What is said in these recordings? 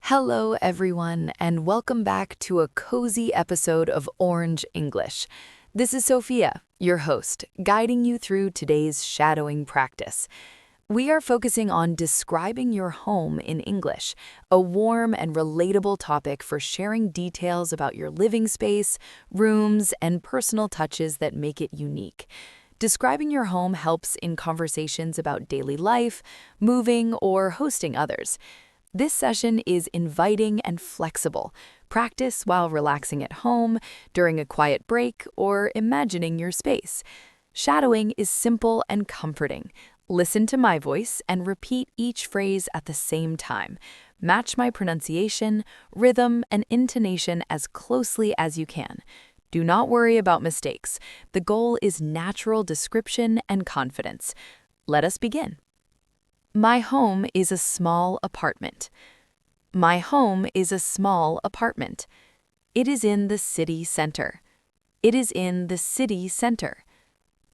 Hello, everyone, and welcome back to a cozy episode of Orange English. This is Sophia, your host, guiding you through today's shadowing practice. We are focusing on describing your home in English, a warm and relatable topic for sharing details about your living space, rooms, and personal touches that make it unique. Describing your home helps in conversations about daily life, moving, or hosting others. This session is inviting and flexible. Practice while relaxing at home, during a quiet break, or imagining your space. Shadowing is simple and comforting. Listen to my voice and repeat each phrase at the same time. Match my pronunciation, rhythm, and intonation as closely as you can. Do not worry about mistakes. The goal is natural description and confidence. Let us begin. My home is a small apartment. My home is a small apartment. It is in the city center. It is in the city center.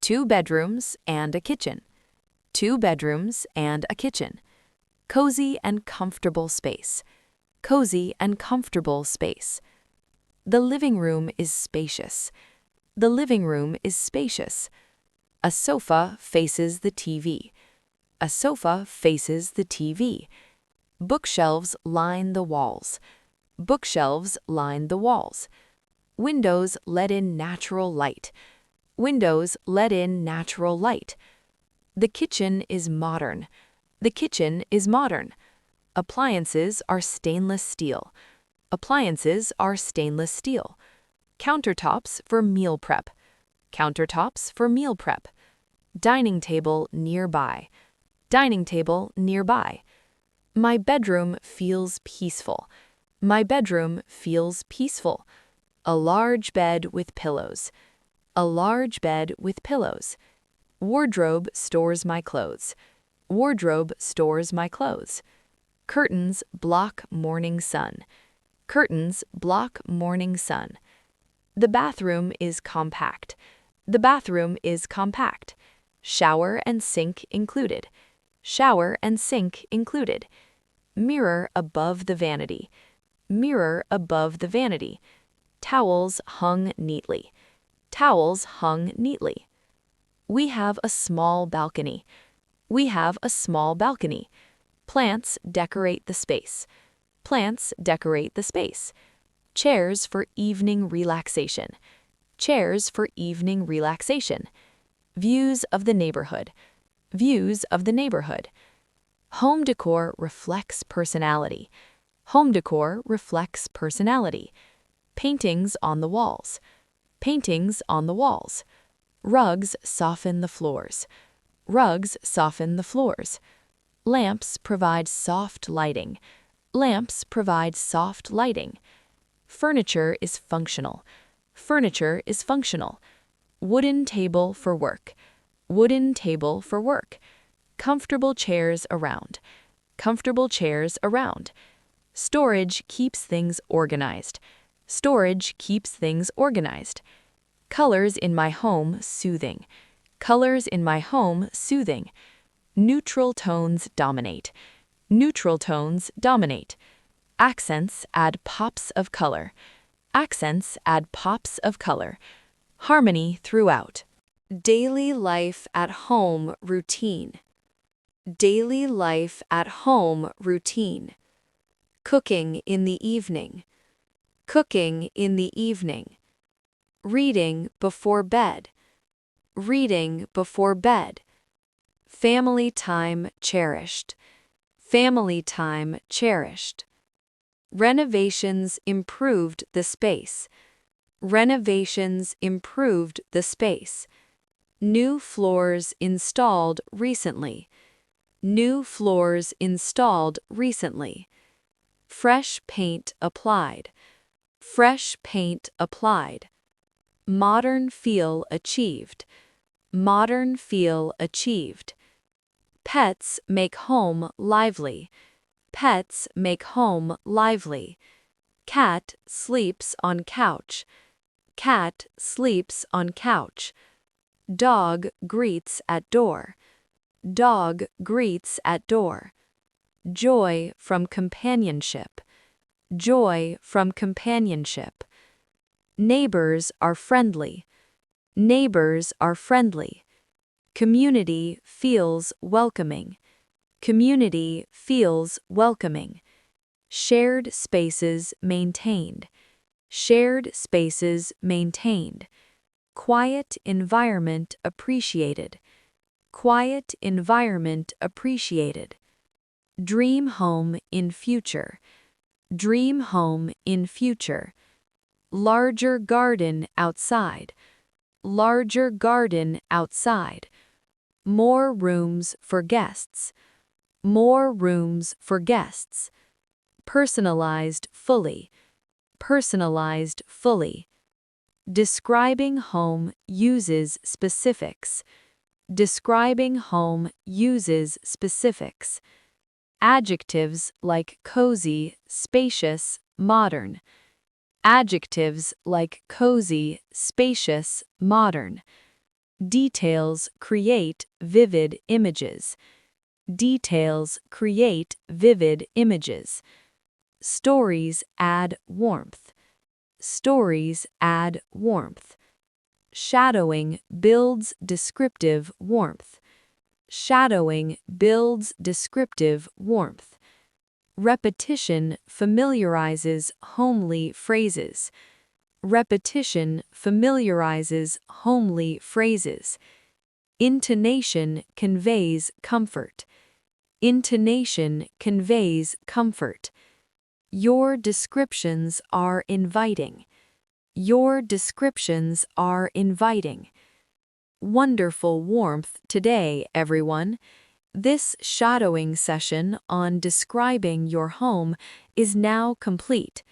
2 bedrooms and a kitchen. 2 bedrooms and a kitchen. Cozy and comfortable space. Cozy and comfortable space. The living room is spacious. The living room is spacious. A sofa faces the TV. A sofa faces the TV. Bookshelves line the walls. Bookshelves line the walls. Windows let in natural light. Windows let in natural light. The kitchen is modern. The kitchen is modern. Appliances are stainless steel. Appliances are stainless steel. Countertops for meal prep. Countertops for meal prep. Dining table nearby. Dining table nearby. My bedroom feels peaceful. My bedroom feels peaceful. A large bed with pillows. A large bed with pillows. Wardrobe stores my clothes. Wardrobe stores my clothes. Curtains block morning sun. Curtains block morning sun. The bathroom is compact. The bathroom is compact. Shower and sink included. Shower and sink included. Mirror above the vanity. Mirror above the vanity. Towels hung neatly. Towels hung neatly. We have a small balcony. We have a small balcony. Plants decorate the space. Plants decorate the space. Chairs for evening relaxation. Chairs for evening relaxation. Views of the neighborhood. Views of the neighborhood. Home decor reflects personality. Home decor reflects personality. Paintings on the walls. Paintings on the walls. Rugs soften the floors. Rugs soften the floors. Lamps provide soft lighting. Lamps provide soft lighting. Furniture is functional. Furniture is functional. Wooden table for work. Wooden table for work. Comfortable chairs around. Comfortable chairs around. Storage keeps things organized. Storage keeps things organized. Colors in my home soothing. Colors in my home soothing. Neutral tones dominate. Neutral tones dominate. Accents add pops of color. Accents add pops of color. Harmony throughout. Daily life at home routine. Daily life at home routine. Cooking in the evening. Cooking in the evening. Reading before bed. Reading before bed. Family time cherished. Family time cherished. Renovations improved the space. Renovations improved the space. New floors installed recently. New floors installed recently. Fresh paint applied. Fresh paint applied. Modern feel achieved. Modern feel achieved. Pets make home lively. Pets make home lively. Cat sleeps on couch. Cat sleeps on couch. Dog greets at door. Dog greets at door. Joy from companionship. joy from companionship. Neighbors are friendly. Neighbors are friendly. Community feels welcoming. Community feels welcoming. Shared spaces maintained. Shared spaces maintained. Quiet environment appreciated. Quiet environment appreciated. Dream home in future. Dream home in future. Larger garden outside. Larger garden outside. More rooms for guests. More rooms for guests. Personalized fully. Personalized fully. Describing home uses specifics. Describing home uses specifics. Adjectives like cozy, spacious, modern. Adjectives like cozy, spacious, modern. Details create vivid images. Details create vivid images. Stories add warmth. Stories add warmth. Shadowing builds descriptive warmth. Shadowing builds descriptive warmth. Repetition familiarizes homely phrases. Repetition familiarizes homely phrases. Intonation conveys comfort. Intonation conveys comfort. Your descriptions are inviting. Your descriptions are inviting. Wonderful warmth today, everyone. This shadowing session on describing your home is now complete.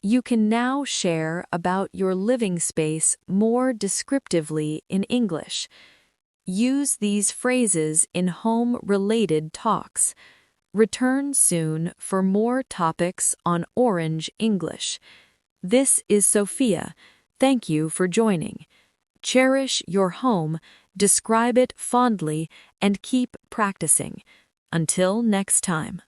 You can now share about your living space more descriptively in English. Use these phrases in home-related talks. Return soon for more topics on Orange English. This is Sophia. Thank you for joining. Cherish your home, describe it fondly, and keep practicing. Until next time.